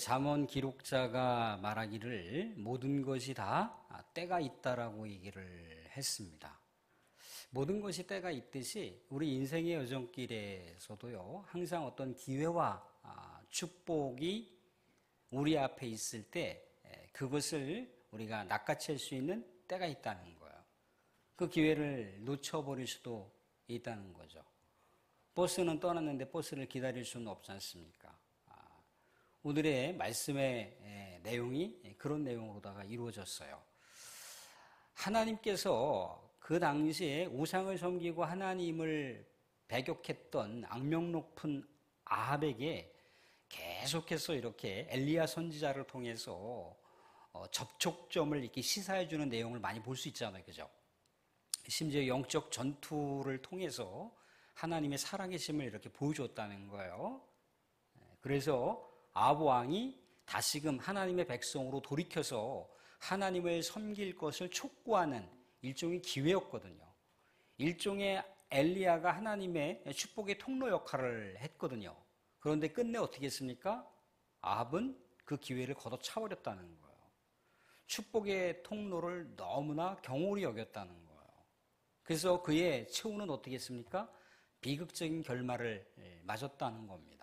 잠언 기록자가 말하기를 모든 것이 다 때가 있다라고 얘기를 했습니다. 모든 것이 때가 있듯이 우리 인생의 여정길에서도요, 항상 어떤 기회와 축복이 우리 앞에 있을 때 그것을 우리가 낚아챌 수 있는 때가 있다는 거예요. 그 기회를 놓쳐버릴 수도 있다는 거죠. 버스는 떠났는데 버스를 기다릴 수는 없지 않습니까? 오늘의 말씀의 내용이 그런 내용으로다가 이루어졌어요. 하나님께서 그 당시에 우상을 섬기고 하나님을 배격했던 악명 높은 아합에게 계속해서 이렇게 엘리야 선지자를 통해서 접촉점을 이렇게 시사해주는 내용을 많이 볼 수 있잖아요. 그죠? 심지어 영적 전투를 통해서 하나님의 살아계심을 이렇게 보여줬다는 거예요. 그래서 아합 왕이 다시금 하나님의 백성으로 돌이켜서 하나님을 섬길 것을 촉구하는 일종의 기회였거든요. 일종의 엘리야가 하나님의 축복의 통로 역할을 했거든요. 그런데 끝내 어떻게 했습니까? 아합은 그 기회를 걷어차버렸다는 거예요. 축복의 통로를 너무나 경홀히 여겼다는 거예요. 그래서 그의 최후는 어떻게 했습니까? 비극적인 결말을 맞았다는 겁니다.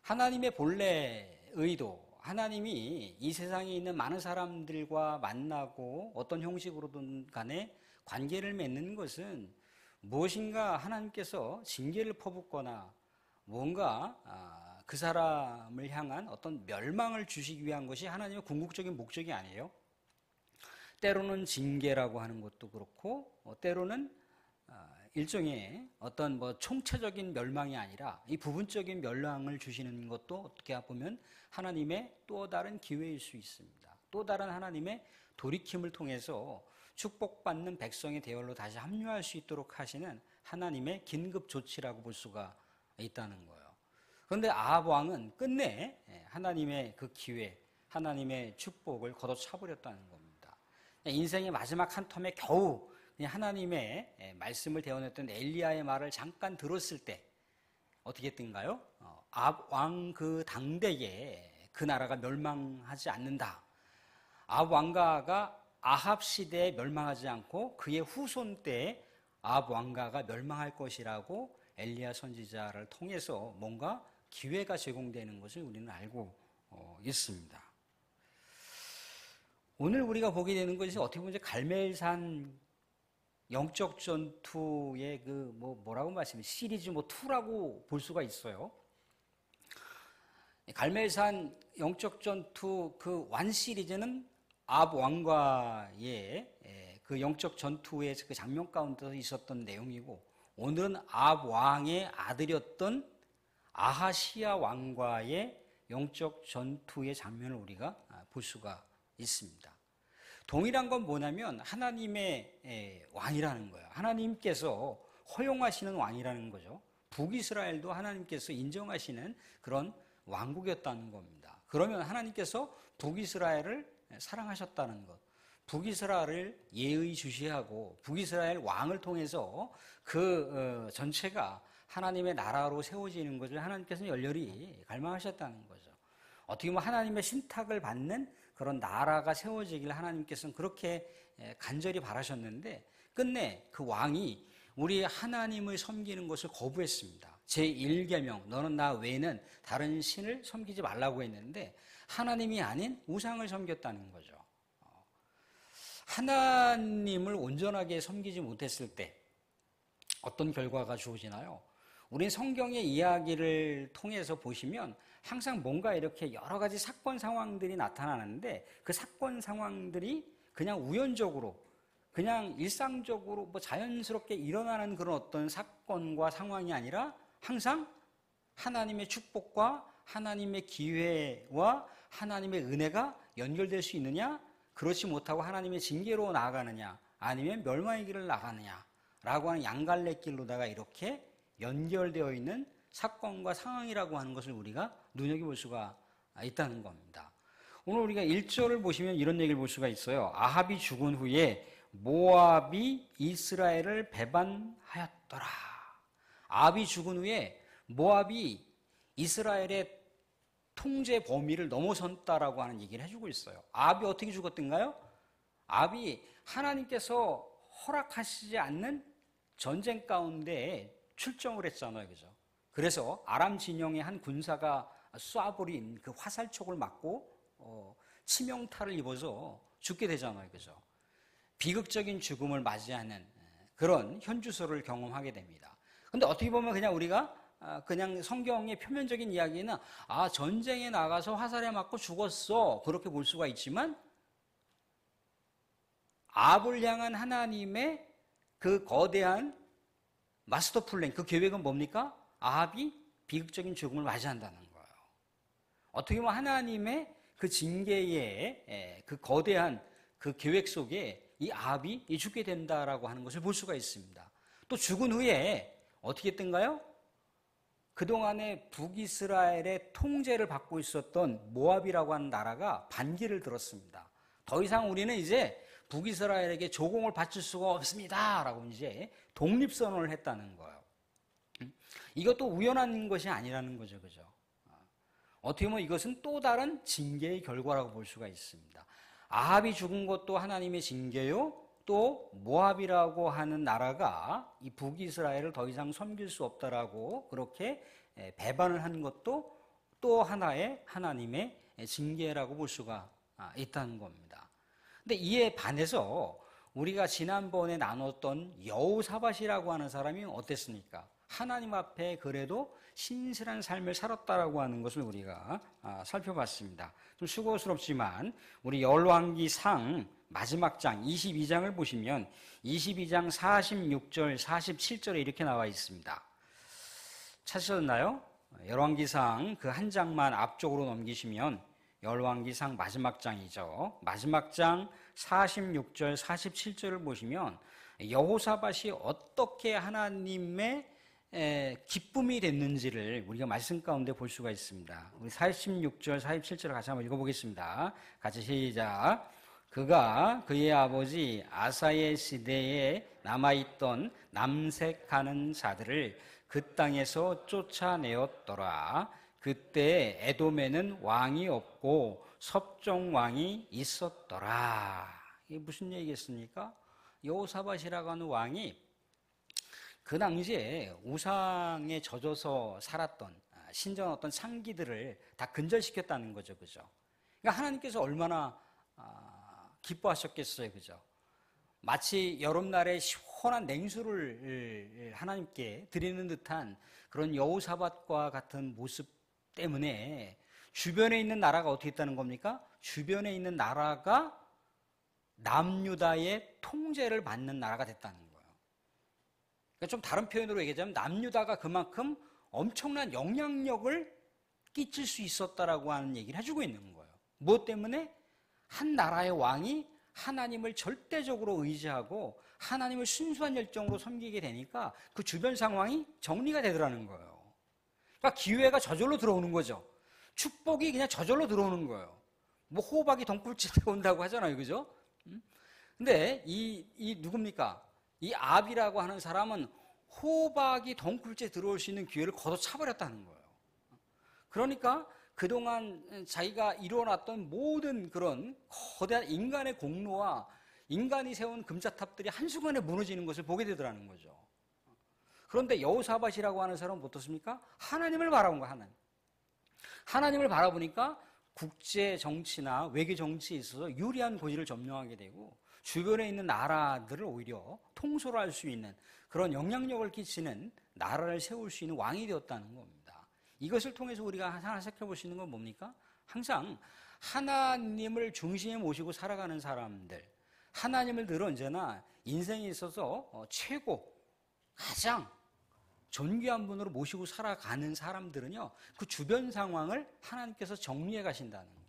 하나님의 본래 의도, 하나님이 이 세상에 있는 많은 사람들과 만나고 어떤 형식으로든 간에 관계를 맺는 것은 무엇인가 하나님께서 징계를 퍼붓거나 뭔가 그 사람을 향한 어떤 멸망을 주시기 위한 것이 하나님의 궁극적인 목적이 아니에요. 때로는 징계라고 하는 것도 그렇고 때로는 일종의 어떤 총체적인 멸망이 아니라 이 부분적인 멸망을 주시는 것도 어떻게 보면 하나님의 또 다른 기회일 수 있습니다. 또 다른 하나님의 돌이킴을 통해서 축복받는 백성의 대열로 다시 합류할 수 있도록 하시는 하나님의 긴급 조치라고 볼 수가 있다는 거예요. 그런데 아합 왕은 끝내 하나님의 그 기회, 하나님의 축복을 걷어차버렸다는 겁니다. 인생의 마지막 한 텀에 겨우 하나님의 말씀을 대언했던 엘리야의 말을 잠깐 들었을 때 어떻게 했던가요? 아합 왕 그 당대에 그 나라가 멸망하지 않는다. 아합 왕가가 아합 시대에 멸망하지 않고 그의 후손 때에 아합 왕가가 멸망할 것이라고 엘리야 선지자를 통해서 뭔가 기회가 제공되는 것을 우리는 알고 있습니다. 오늘 우리가 보게 되는 것이 어떻게 보면 갈멜산 영적 전투의 뭐라고 말씀해 시리즈 2라고 볼 수가 있어요. 갈멜산 영적 전투 그 완 시리즈는 아합 왕과의 그 영적 전투의 그 장면 가운데서 있었던 내용이고, 오늘은 아합 왕의 아들이었던 아하시야 왕과의 영적 전투의 장면을 우리가 볼 수가 있습니다. 동일한 건 뭐냐면 하나님의 왕이라는 거예요. 하나님께서 허용하시는 왕이라는 거죠. 북이스라엘도 하나님께서 인정하시는 그런 왕국이었다는 겁니다. 그러면 하나님께서 북이스라엘을 사랑하셨다는 것, 북이스라엘을 예의주시하고 북이스라엘 왕을 통해서 그 전체가 하나님의 나라로 세워지는 것을 하나님께서는 열렬히 갈망하셨다는 거죠. 어떻게 보면 하나님의 신탁을 받는 그런 나라가 세워지길 하나님께서는 그렇게 간절히 바라셨는데 끝내 그 왕이 우리 하나님을 섬기는 것을 거부했습니다. 제1계명 너는 나 외에는 다른 신을 섬기지 말라고 했는데 하나님이 아닌 우상을 섬겼다는 거죠. 하나님을 온전하게 섬기지 못했을 때 어떤 결과가 주어지나요? 우린 성경의 이야기를 통해서 보시면 항상 뭔가 이렇게 여러 가지 사건 상황들이 나타나는데 그 사건 상황들이 그냥 우연적으로 그냥 일상적으로 자연스럽게 일어나는 그런 어떤 사건과 상황이 아니라 항상 하나님의 축복과 하나님의 기회와 하나님의 은혜가 연결될 수 있느냐, 그렇지 못하고 하나님의 징계로 나아가느냐 아니면 멸망의 길을 나가느냐라고 하는 양갈래 길로다가 이렇게 연결되어 있는 사건과 상황이라고 하는 것을 우리가 눈여겨볼 수가 있다는 겁니다. 오늘 우리가 1절을 보시면 이런 얘기를 볼 수가 있어요. 아합이 죽은 후에 모압이 이스라엘을 배반하였더라. 아합이 죽은 후에 모압이 이스라엘의 통제 범위를 넘어섰다라고 하는 얘기를 해주고 있어요. 아합이 어떻게 죽었던가요? 아합이 하나님께서 허락하시지 않는 전쟁 가운데 출정을 했잖아요. 그죠? 그래서 아람 진영의 한 군사가 쏴버린 그 화살촉을 맞고 치명타를 입어서 죽게 되잖아요. 그죠? 비극적인 죽음을 맞이하는 그런 현주소를 경험하게 됩니다. 근데 어떻게 보면 그냥 우리가 그냥 성경의 표면적인 이야기는 전쟁에 나가서 화살에 맞고 죽었어 그렇게 볼 수가 있지만 아합을 향한 하나님의 그 거대한 마스터 플랜, 그 계획은 뭡니까? 아합이 비극적인 죽음을 맞이한다는 거예요. 어떻게 보면 하나님의 그 징계의 그 거대한 그 계획 속에 이 아합이 죽게 된다라고 하는 것을 볼 수가 있습니다. 또 죽은 후에 어떻게 했던가요? 그동안에 북이스라엘의 통제를 받고 있었던 모압이라고 하는 나라가 반기를 들었습니다. 더 이상 우리는 이제 북이스라엘에게 조공을 바칠 수가 없습니다. 라고 이제 독립선언을 했다는 거예요. 이것도 우연한 것이 아니라는 거죠. 그죠? 어떻게 보면 이것은 또 다른 징계의 결과라고 볼 수가 있습니다. 아합이 죽은 것도 하나님의 징계요. 또 모압이라고 하는 나라가 이 북이스라엘을 더 이상 섬길 수 없다라고 그렇게 배반을 한 것도 또 하나의 하나님의 징계라고 볼 수가 있다는 겁니다. 근데 이에 반해서 우리가 지난번에 나눴던 여호사밧이라고 하는 사람이 어땠습니까? 하나님 앞에 그래도 신실한 삶을 살았다라고 하는 것을 우리가 살펴봤습니다. 좀 수고스럽지만 우리 열왕기상 마지막 장 22장을 보시면 22장 46절 47절에 이렇게 나와 있습니다. 찾으셨나요? 열왕기상 그 한 장만 앞쪽으로 넘기시면 열왕기상 마지막 장이죠. 마지막 장 46절 47절을 보시면 여호사밧이 어떻게 하나님의 기쁨이 됐는지를 우리가 말씀 가운데 볼 수가 있습니다. 우리 46절 47절을 같이 한번 읽어보겠습니다. 같이 시작. 그가 그의 아버지 아사의 시대에 남아있던 남색하는 자들을 그 땅에서 쫓아내었더라. 그때 에돔에는 왕이 없고 섭정 왕이 있었더라. 이게 무슨 얘기겠습니까? 여호사밧이라고 하는 왕이 그 당시에 우상에 젖어서 살았던 신전 어떤 창기들을 다 근절시켰다는 거죠. 그죠? 그러니까 하나님께서 얼마나 기뻐하셨겠어요. 그죠? 마치 여름날에 시원한 냉수를 하나님께 드리는 듯한 그런 여호사밧과 같은 모습 때문에 주변에 있는 나라가 어떻게 했다는 겁니까? 주변에 있는 나라가 남유다의 통제를 받는 나라가 됐다는 거예요. 그러니까 좀 다른 표현으로 얘기하자면 남유다가 그만큼 엄청난 영향력을 끼칠 수 있었다라고 하는 얘기를 해주고 있는 거예요. 무엇 때문에? 한 나라의 왕이 하나님을 절대적으로 의지하고 하나님을 순수한 열정으로 섬기게 되니까 그 주변 상황이 정리가 되더라는 거예요. 그러니까 기회가 저절로 들어오는 거죠. 축복이 그냥 저절로 들어오는 거예요. 뭐 호박이 덩굴째 들어온다고 하잖아요. 그죠? 근데 이 누굽니까? 이 아합이라고 하는 사람은 호박이 덩굴째 들어올 수 있는 기회를 걷어차버렸다는 거예요. 그러니까 그동안 자기가 이뤄놨던 모든 그런 거대한 인간의 공로와 인간이 세운 금자탑들이 한순간에 무너지는 것을 보게 되더라는 거죠. 그런데 여호사밧이라고 하는 사람은 어떻습니까? 하나님을 바라본 거야. 하나님을 바라보니까 국제 정치나 외교 정치에 있어서 유리한 고지를 점령하게 되고 주변에 있는 나라들을 오히려 통솔할 수 있는 그런 영향력을 끼치는 나라를 세울 수 있는 왕이 되었다는 겁니다. 이것을 통해서 우리가 하나 살펴볼 수 있는 건 뭡니까? 항상 하나님을 중심에 모시고 살아가는 사람들, 하나님을 늘 언제나 인생에 있어서 최고, 가장 존귀한 분으로 모시고 살아가는 사람들은요, 그 주변 상황을 하나님께서 정리해 가신다는 거예요.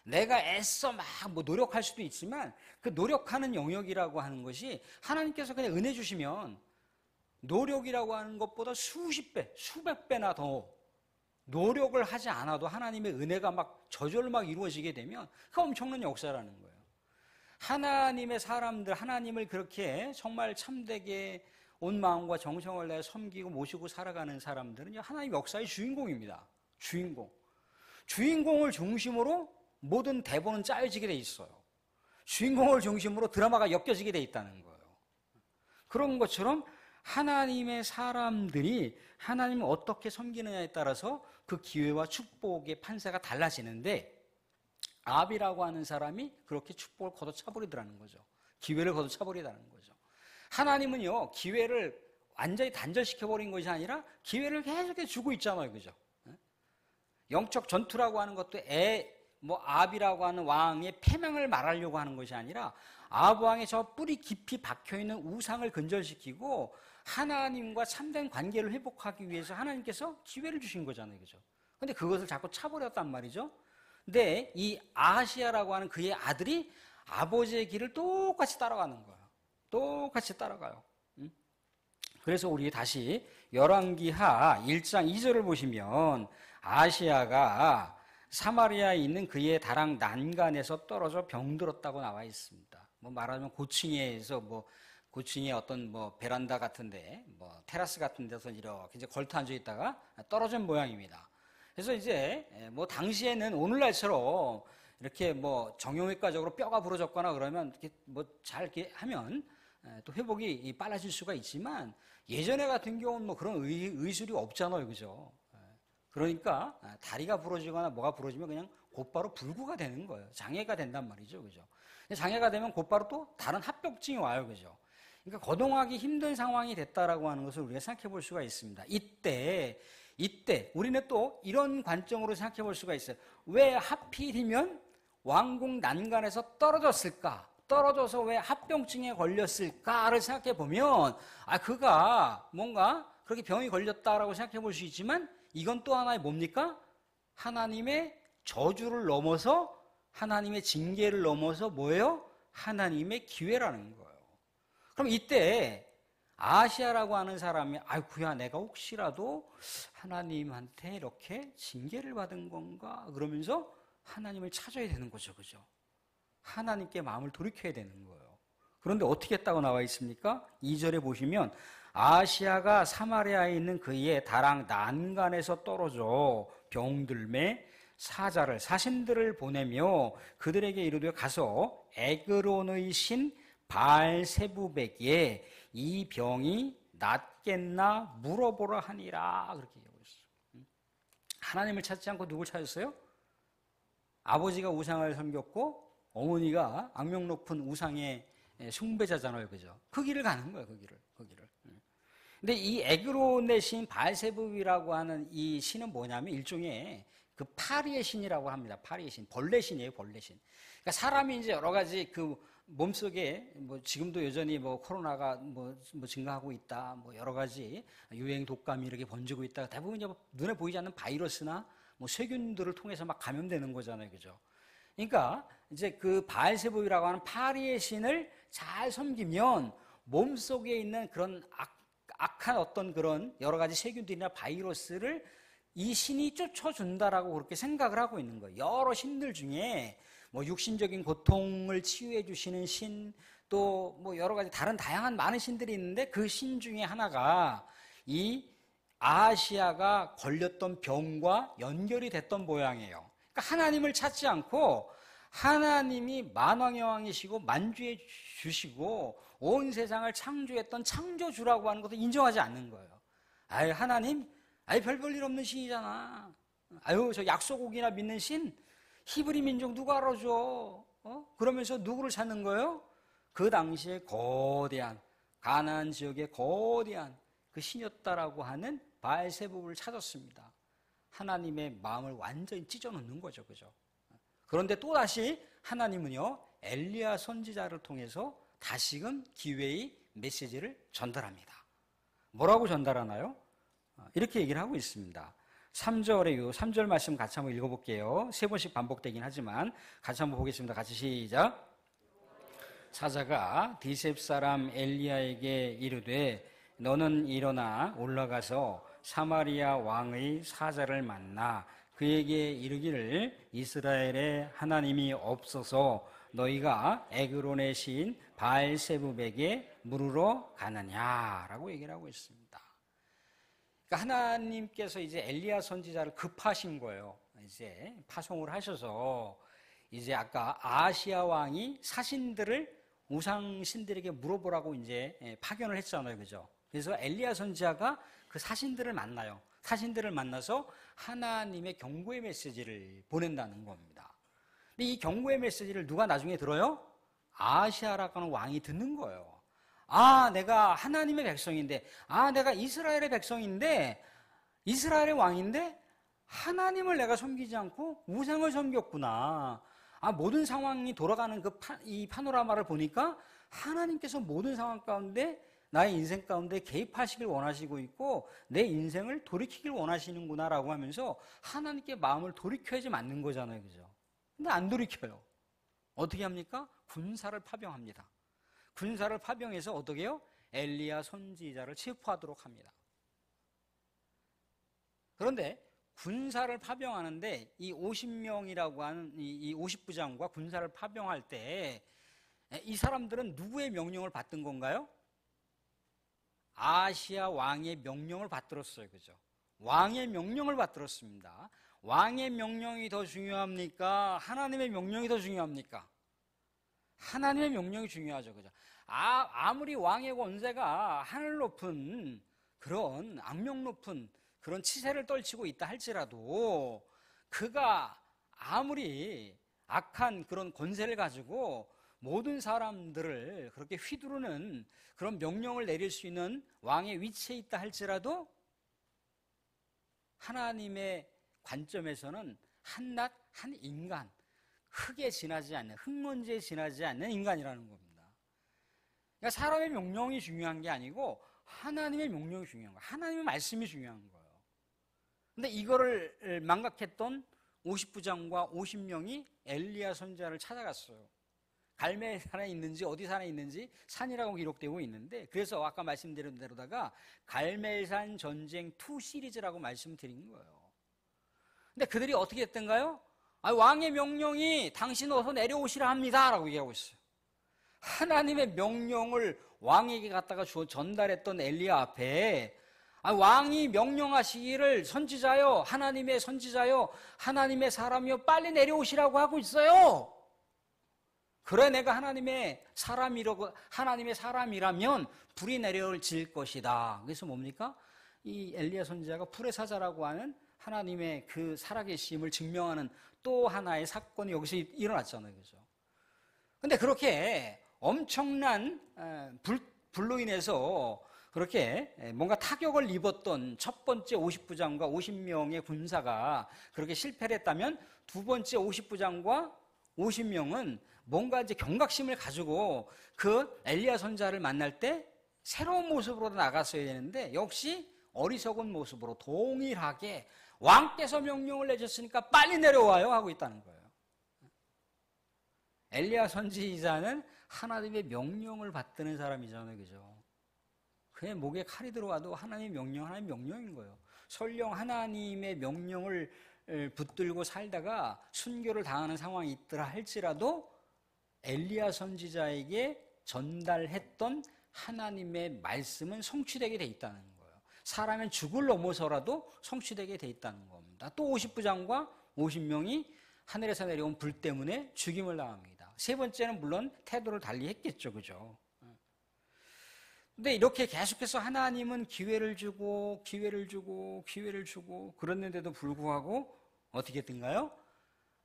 내가 애써 막 노력할 수도 있지만 그 노력하는 영역이라고 하는 것이 하나님께서 그냥 은혜 주시면 노력이라고 하는 것보다 수십 배, 수백 배나 더 노력을 하지 않아도 하나님의 은혜가 막 저절로 막 이루어지게 되면 그 엄청난 역사라는 거예요. 하나님의 사람들, 하나님을 그렇게 정말 참되게 온 마음과 정성을 내어 섬기고 모시고 살아가는 사람들은 하나님의 역사의 주인공입니다. 주인공. 주인공을 중심으로 모든 대본은 짜여지게 돼 있어요. 주인공을 중심으로 드라마가 엮여지게 돼 있다는 거예요. 그런 것처럼 하나님의 사람들이 하나님을 어떻게 섬기느냐에 따라서 그 기회와 축복의 판세가 달라지는데, 아합이라고 하는 사람이 그렇게 축복을 걷어차버리더라는 거죠. 기회를 걷어차버리다는 거죠. 하나님은요, 기회를 완전히 단절시켜버린 것이 아니라 기회를 계속해서 주고 있잖아요. 그죠? 영적 전투라고 하는 것도 아합이라고 하는 왕의 패망을 말하려고 하는 것이 아니라 아합 왕의 저 뿌리 깊이 박혀있는 우상을 근절시키고 하나님과 참된 관계를 회복하기 위해서 하나님께서 기회를 주신 거잖아요. 그죠? 근데 그것을 자꾸 차버렸단 말이죠. 근데 이 아하시아라고 하는 그의 아들이 아버지의 길을 똑같이 따라가는 거예요. 똑같이 따라가요. 그래서 우리 다시 열왕기하 1장 2절을 보시면 아하시아가 사마리아에 있는 그의 다락 난간에서 떨어져 병들었다고 나와 있습니다. 뭐 말하자면 고층에서 고층에 어떤 베란다 같은데 테라스 같은 데서 이렇게 이제 걸터 앉아 있다가 떨어진 모양입니다. 그래서 이제 당시에는 오늘날처럼 이렇게 정형외과적으로 뼈가 부러졌거나 그러면 이렇게 잘 이렇게 하면 또 회복이 빨라질 수가 있지만, 예전에 같은 경우는 그런 의술이 없잖아요. 그죠? 그러니까 다리가 부러지거나 뭐가 부러지면 그냥 곧바로 불구가 되는 거예요. 장애가 된단 말이죠. 그죠? 장애가 되면 곧바로 또 다른 합병증이 와요. 그죠? 그러니까 거동하기 힘든 상황이 됐다라고 하는 것을 우리가 생각해 볼 수가 있습니다. 이때 우리는 또 이런 관점으로 생각해 볼 수가 있어요. 왜 하필이면 왕궁 난간에서 떨어졌을까? 떨어져서 왜 합병증에 걸렸을까를 생각해 보면, 그가 뭔가 그렇게 병이 걸렸다라고 생각해 볼 수 있지만, 이건 또 하나의 뭡니까? 하나님의 저주를 넘어서, 하나님의 징계를 넘어서 뭐예요? 하나님의 기회라는 거예요. 그럼 이때 아하시아라고 하는 사람이 아이쿠야, 내가 혹시라도 하나님한테 이렇게 징계를 받은 건가? 그러면서 하나님을 찾아야 되는 거죠. 그죠? 하나님께 마음을 돌이켜야 되는 거예요. 그런데 어떻게 했다고 나와 있습니까? 2절에 보시면 아하시아가 사마리아에 있는 그의 다락 난간에서 떨어져 병들매 사신들을 보내며 그들에게 이르되 가서 에그론의 신 바알세부백에 이 병이 낫겠나 물어보라 하니라, 그렇게 얘기하고 있어요. 하나님을 찾지 않고 누굴 찾았어요? 아버지가 우상을 섬겼고 어머니가 악명 높은 우상의 숭배자잖아요. 그죠? 그 길을 가는 거예요. 그 길을. 근데 이 에그론의 신 바알세부이라고 하는 이 신은 뭐냐면 일종의 그 파리의 신이라고 합니다. 파리의 신. 벌레 신이에요. 벌레 신. 그러니까 사람이 이제 여러 가지 그 몸속에 지금도 여전히 코로나가 증가하고 있다. 여러 가지 유행 독감이 이렇게 번지고 있다. 대부분 이제 눈에 보이지 않는 바이러스나 세균들을 통해서 막 감염되는 거잖아요. 그죠? 그러니까 이제 그 바알세부이라고 하는 파리의 신을 잘 섬기면 몸속에 있는 그런 악한 어떤 그런 여러 가지 세균들이나 바이러스를 이 신이 쫓아준다라고 그렇게 생각을 하고 있는 거예요. 여러 신들 중에 육신적인 고통을 치유해 주시는 신, 또 여러 가지 다른 다양한 많은 신들이 있는데 그 신 중에 하나가 이 아하시아가 걸렸던 병과 연결이 됐던 모양이에요. 그러니까 하나님을 찾지 않고 하나님이 만왕의 왕이시고 만주해 주시고 온 세상을 창조했던 창조주라고 하는 것도 인정하지 않는 거예요. 하나님, 별 볼 없는 신이잖아. 저 약소고기나 믿는 신? 히브리 민족 누가 알아줘? 그러면서 누구를 찾는 거예요? 그 당시에 거대한 가나안 지역의 거대한 그 신이었다라고 하는 바알세부를 찾았습니다. 하나님의 마음을 완전히 찢어놓는 거죠. 그죠? 그런데 또다시 하나님은요, 엘리야 선지자를 통해서 다시금 기회의 메시지를 전달합니다. 뭐라고 전달하나요? 이렇게 얘기를 하고 있습니다. 3절 말씀 같이 한번 읽어볼게요. 3번씩 반복되긴 하지만 같이 한번 보겠습니다. 같이 시작. 사자가 디셉 사람 엘리야에게 이르되 너는 일어나 올라가서 사마리아 왕의 사자를 만나 그에게 이르기를 이스라엘에 하나님이 없어서 너희가 에그론의 신 바알세부백에 물으러 가느냐라고 얘기를 하고 있습니다. 그러니까 하나님께서 이제 엘리야 선지자를 급하신 거예요. 이제 파송을 하셔서 이제 아까 아시아 왕이 사신들을 우상 신들에게 물어보라고 이제 파견을 했잖아요. 그죠? 그래서 엘리야 선지자가 그 사신들을 만나요. 사신들을 만나서 하나님의 경고의 메시지를 보낸다는 겁니다. 근데 이 경고의 메시지를 누가 나중에 들어요? 아시아라고 하는 왕이 듣는 거예요. 아, 내가 하나님의 백성인데, 아, 내가 이스라엘의 백성인데, 이스라엘의 왕인데, 하나님을 내가 섬기지 않고 우상을 섬겼구나. 아, 모든 상황이 돌아가는 이 파노라마를 보니까 하나님께서 모든 상황 가운데 나의 인생 가운데 개입하시길 원하시고 있고 내 인생을 돌이키길 원하시는구나라고 하면서 하나님께 마음을 돌이켜야지 맞는 거잖아요. 그죠? 근데 안 돌이켜요. 어떻게 합니까? 군사를 파병합니다. 군사를 파병해서 어떻게 해요? 엘리야 선지자를 체포하도록 합니다. 그런데 군사를 파병하는데 이 50명이라고 하는 이 50부장과 군사를 파병할 때 이 사람들은 누구의 명령을 받던 건가요? 아시아 왕의 명령을 받들었어요. 그죠? 왕의 명령을 받들었습니다. 왕의 명령이 더 중요합니까? 하나님의 명령이 더 중요합니까? 하나님의 명령이 중요하죠. 그죠? 아무리 왕의 권세가 하늘 높은 그런 악명 높은 그런 치세를 떨치고 있다 할지라도 그가 아무리 악한 그런 권세를 가지고 모든 사람들을 그렇게 휘두르는 그런 명령을 내릴 수 있는 왕의 위치에 있다 할지라도 하나님의 관점에서는 한낱 한 인간, 흙에 지나지 않는, 흙먼지에 지나지 않는 인간이라는 겁니다. 그러니까 사람의 명령이 중요한 게 아니고 하나님의 명령이 중요한 거예요. 하나님의 말씀이 중요한 거예요. 근데 이거를 망각했던 50부장과 50명이 엘리야 선지자를 찾아갔어요. 갈멜산에 있는지 어디 산에 있는지 산이라고 기록되고 있는데 그래서 아까 말씀드린 대로다가 갈멜산 전쟁 2 시리즈라고 말씀드린 거예요. 근데 그들이 어떻게 했던가요? 왕의 명령이 당신 어서 내려오시라 합니다 라고 얘기하고 있어요. 하나님의 명령을 왕에게 갖다가 전달했던 엘리야 앞에 왕이 명령하시기를 선지자여, 하나님의 선지자여, 하나님의 사람이여 빨리 내려오시라고 하고 있어요. 그래 내가 하나님의 사람이라면 불이 내려질 것이다. 그래서 뭡니까? 이 엘리야 선지자가 불의 사자라고 하는 하나님의 그 살아계심을 증명하는 또 하나의 사건이 여기서 일어났잖아요. 그죠? 근데 그렇게 엄청난 불로 인해서 그렇게 뭔가 타격을 입었던 첫 번째 50부장과 50명의 군사가 그렇게 실패를 했다면 두 번째 50부장과 50명은 뭔가 이제 경각심을 가지고 그 엘리야 선지자를 만날 때 새로운 모습으로 나갔어야 되는데 역시 어리석은 모습으로 동일하게 왕께서 명령을 내줬으니까 빨리 내려와요 하고 있다는 거예요. 엘리야 선지자는 하나님의 명령을 받드는 사람이잖아요. 그죠? 그의 목에 칼이 들어와도 하나님의 명령인 거예요. 설령 하나님의 명령을 붙들고 살다가 순교를 당하는 상황이 있더라 할지라도 엘리야 선지자에게 전달했던 하나님의 말씀은 성취되게 돼 있다는 거예요. 사람은 죽을 넘어서라도 성취되게 돼 있다는 겁니다. 또 50부장과 50명이 하늘에서 내려온 불 때문에 죽임을 당합니다. 세 번째는 물론 태도를 달리 했겠죠. 그죠? 근데 이렇게 계속해서 하나님은 기회를 주고 그랬는데도 불구하고 어떻게 했던가요?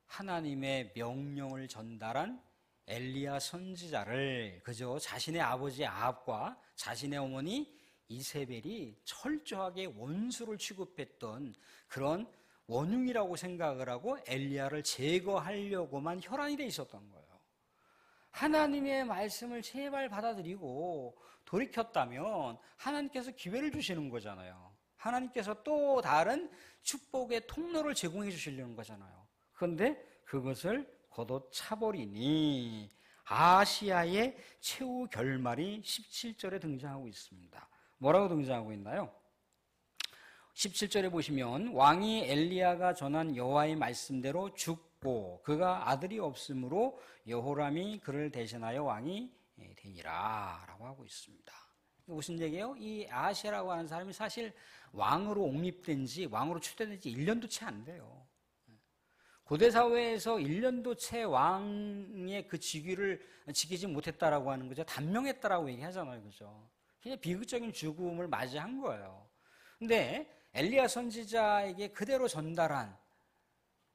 하나님의 명령을 전달한 엘리야 선지자를 그저 자신의 아버지 아합과 자신의 어머니 이세벨이 철저하게 원수를 취급했던 그런 원흉이라고 생각을 하고 엘리야를 제거하려고만 혈안이 돼 있었던 거예요. 하나님의 말씀을 제발 받아들이고 돌이켰다면 하나님께서 기회를 주시는 거잖아요. 하나님께서 또 다른 축복의 통로를 제공해 주시려는 거잖아요. 그런데 그것을 걷어차버리니 아시아의 최후 결말이 17절에 등장하고 있습니다. 뭐라고 등장하고 있나요? 17절에 보시면 왕이 엘리야가 전한 여호와의 말씀대로 죽고 그가 아들이 없으므로 여호람이 그를 대신하여 왕이 되니라 라고 하고 있습니다. 무슨 얘기예요? 이 아하시아라고 하는 사람이 사실 왕으로 옹립된 지 왕으로 추대된 지 1년도 채 안 돼요. 고대 사회에서 1년도 채 왕의 그 직위를 지키지 못했다라고 하는 거죠. 단명했다라고 얘기하잖아요. 그죠? 그냥 비극적인 죽음을 맞이한 거예요. 근데 엘리야 선지자에게 그대로 전달한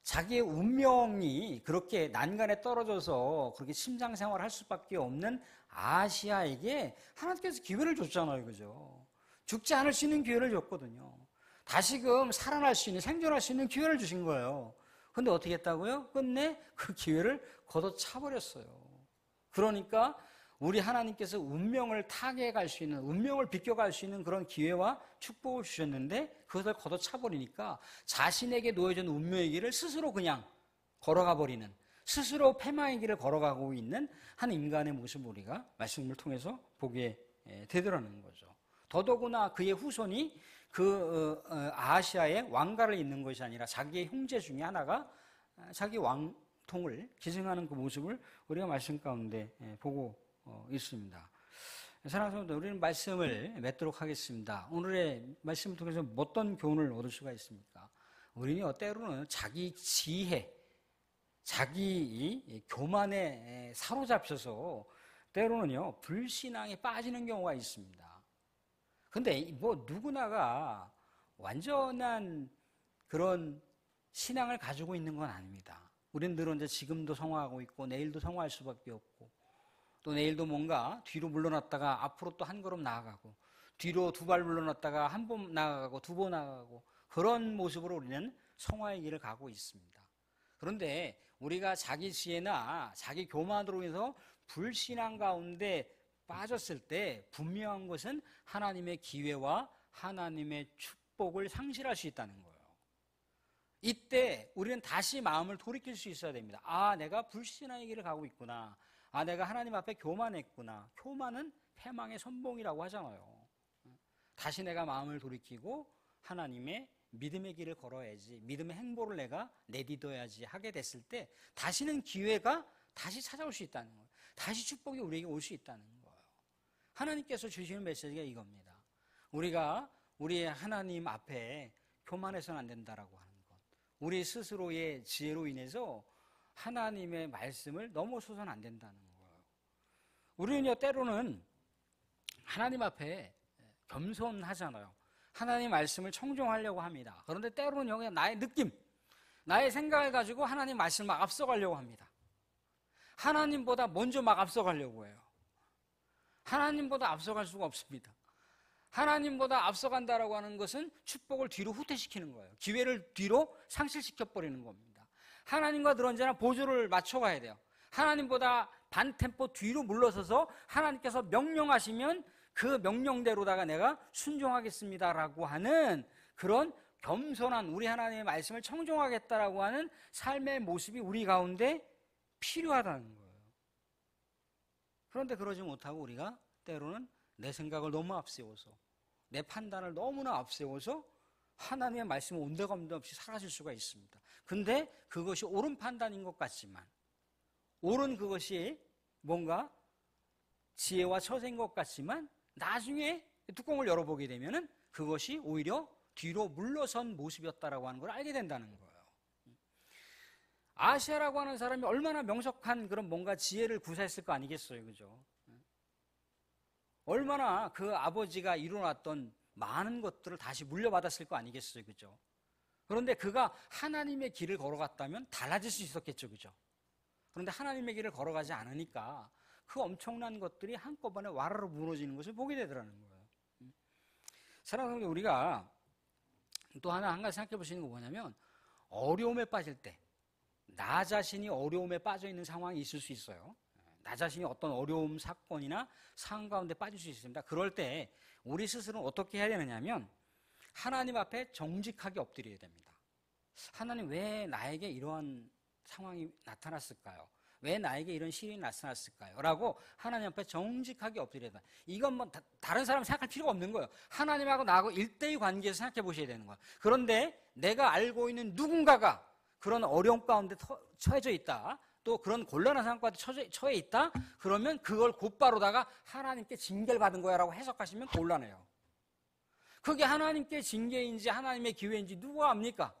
자기의 운명이 그렇게 난간에 떨어져서 그렇게 심장 생활을 할 수밖에 없는 아시아에게 하나님께서 기회를 줬잖아요. 그죠? 죽지 않을 수 있는 기회를 줬거든요. 다시금 살아날 수 있는, 생존할 수 있는 기회를 주신 거예요. 근데 어떻게 했다고요? 끝내 그 기회를 걷어차버렸어요. 그러니까 우리 하나님께서 운명을 타개갈 수 있는, 운명을 비껴갈 수 있는 그런 기회와 축복을 주셨는데 그것을 걷어차버리니까 자신에게 놓여진 운명의 길을 스스로 그냥 걸어가 버리는, 스스로 패망의 길을 걸어가고 있는 한 인간의 모습을 우리가 말씀을 통해서 보게 되더라는 거죠. 더더구나 그의 후손이 그 아시아의 왕가를 잇는 것이 아니라 자기의 형제 중에 하나가 자기 왕통을 기증하는 그 모습을 우리가 말씀 가운데 보고 있습니다. 사랑하는 성도들, 우리는 말씀을 맺도록 하겠습니다. 오늘의 말씀을 통해서 어떤 교훈을 얻을 수가 있습니까? 우리는 때로는 자기 지혜, 자기 교만에 사로잡혀서 때로는요 불신앙에 빠지는 경우가 있습니다. 근데 뭐 누구나가 완전한 그런 신앙을 가지고 있는 건 아닙니다. 우리들은 이제 지금도 성화하고 있고 내일도 성화할 수밖에 없고 또 내일도 뭔가 뒤로 물러났다가 앞으로 또 한 걸음 나아가고 뒤로 두 발 물러났다가 한 번 나아가고 두 번 나아가고 그런 모습으로 우리는 성화의 길을 가고 있습니다. 그런데 우리가 자기 지혜나 자기 교만으로 인해서 불신앙 가운데 빠졌을 때 분명한 것은 하나님의 기회와 하나님의 축복을 상실할 수 있다는 거예요. 이때 우리는 다시 마음을 돌이킬 수 있어야 됩니다. 아, 내가 불신앙의 길을 가고 있구나. 아, 내가 하나님 앞에 교만했구나. 교만은 패망의 선봉이라고 하잖아요. 다시 내가 마음을 돌이키고 하나님의 믿음의 길을 걸어야지, 믿음의 행보를 내가 내딛어야지 하게 됐을 때 다시는 기회가 다시 찾아올 수 있다는 거예요. 다시 축복이 우리에게 올 수 있다는 거예요. 하나님께서 주시는 메시지가 이겁니다. 우리가 우리 하나님 앞에 교만해서는 안 된다라고 하는 것. 우리 스스로의 지혜로 인해서 하나님의 말씀을 넘어서서는 안 된다는 거예요. 우리는요 때로는 하나님 앞에 겸손하잖아요. 하나님 말씀을 청종하려고 합니다. 그런데 때로는 그냥 나의 느낌, 나의 생각을 가지고 하나님 말씀을 막 앞서가려고 합니다. 하나님보다 먼저 막 앞서가려고 해요. 하나님보다 앞서갈 수가 없습니다. 하나님보다 앞서간다라고 하는 것은 축복을 뒤로 후퇴시키는 거예요. 기회를 뒤로 상실시켜버리는 겁니다. 하나님과 늘 언제나 보조를 맞춰가야 돼요. 하나님보다 반 템포 뒤로 물러서서 하나님께서 명령하시면 그 명령대로다가 내가 순종하겠습니다라고 하는 그런 겸손한 우리 하나님의 말씀을 청종하겠다라고 하는 삶의 모습이 우리 가운데 필요하다는 거예요. 그런데 그러지 못하고 우리가 때로는 내 생각을 너무 앞세워서 내 판단을 너무나 앞세워서 하나님의 말씀을 온데간데 없이 사라질 수가 있습니다. 근데 그것이 옳은 판단인 것 같지만 옳은 그것이 뭔가 지혜와 처세인 것 같지만 나중에 뚜껑을 열어보게 되면 그것이 오히려 뒤로 물러선 모습이었다라고 하는 걸 알게 된다는 거예요. 아시아라고 하는 사람이 얼마나 명석한 그런 뭔가 지혜를 구사했을 거 아니겠어요, 그죠? 얼마나 그 아버지가 이뤄놨던 많은 것들을 다시 물려받았을 거 아니겠어요, 그죠? 그런데 그가 하나님의 길을 걸어갔다면 달라질 수 있었겠죠, 그죠? 그런데 하나님의 길을 걸어가지 않으니까 그 엄청난 것들이 한꺼번에 와르르 무너지는 것을 보게 되더라는 거예요. 사랑하는 성도, 우리가 또 한 가지 생각해 보시는 거 뭐냐면 어려움에 빠질 때 나 자신이 어려움에 빠져 있는 상황이 있을 수 있어요. 나 자신이 어떤 어려움, 사건이나 상황 가운데 빠질 수 있습니다. 그럴 때 우리 스스로는 어떻게 해야 되느냐면 하나님 앞에 정직하게 엎드려야 됩니다. 하나님, 왜 나에게 이러한 상황이 나타났을까요? 왜 나에게 이런 시련이 나타났을까요? 라고 하나님 앞에 정직하게 엎드려야 됩니다. 이건 뭐 다른 사람 생각할 필요가 없는 거예요. 하나님하고 나하고 1대1 관계에서 생각해 보셔야 되는 거예요. 그런데 내가 알고 있는 누군가가 그런 어려움 가운데 처해져 있다, 또 그런 곤란한 상황 가운데 처해 있다, 그러면 그걸 곧바로다가 하나님께 징계를 받은 거야 라고 해석하시면 곤란해요. 그게 하나님께 징계인지 하나님의 기회인지 누가 압니까?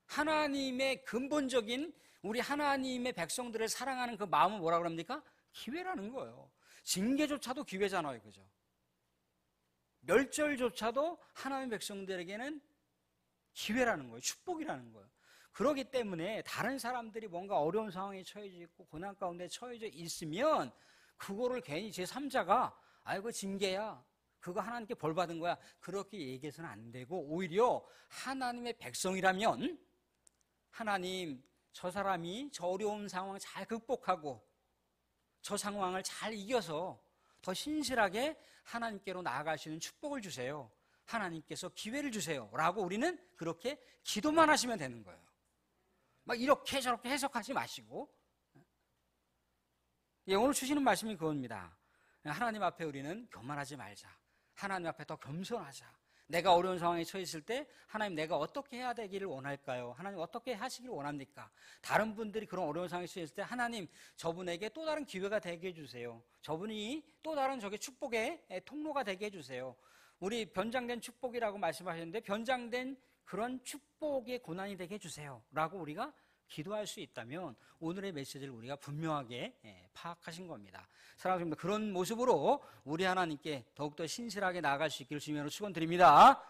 하나님의 근본적인 우리 하나님의 백성들을 사랑하는 그 마음은 뭐라 그럽니까? 기회라는 거예요. 징계조차도 기회잖아요. 그죠? 멸절조차도 하나님의 백성들에게는 기회라는 거예요. 축복이라는 거예요. 그렇기 때문에 다른 사람들이 뭔가 어려운 상황에 처해져 있고 고난 가운데 처해져 있으면 그거를 괜히 제3자가 아이고 징계야, 그거 하나님께 벌 받은 거야, 그렇게 얘기해서는 안 되고, 오히려 하나님의 백성이라면 하나님, 저 사람이 저 어려운 상황을 잘 극복하고 저 상황을 잘 이겨서 더 신실하게 하나님께로 나아갈 수 있는 축복을 주세요, 하나님께서 기회를 주세요 라고 우리는 그렇게 기도만 하시면 되는 거예요. 막 이렇게 저렇게 해석하지 마시고, 오늘 주시는 말씀이 그겁니다. 하나님 앞에 우리는 교만하지 말자. 하나님 앞에 더 겸손하자. 내가 어려운 상황에 처했을 때 하나님, 내가 어떻게 해야 되기를 원할까요? 하나님 어떻게 하시기를 원합니까? 다른 분들이 그런 어려운 상황에 처했을 때 하나님, 저분에게 또 다른 기회가 되게 해주세요. 저분이 또 다른 저게 축복의 통로가 되게 해주세요. 우리 변장된 축복이라고 말씀하셨는데, 변장된 그런 축복의 고난이 되게 해주세요 라고 우리가 기도할 수 있다면 오늘의 메시지를 우리가 분명하게 파악하신 겁니다. 사랑하는 여러분, 그런 모습으로 우리 하나님께 더욱더 신실하게 나아갈 수 있기를 주님으로 축원드립니다.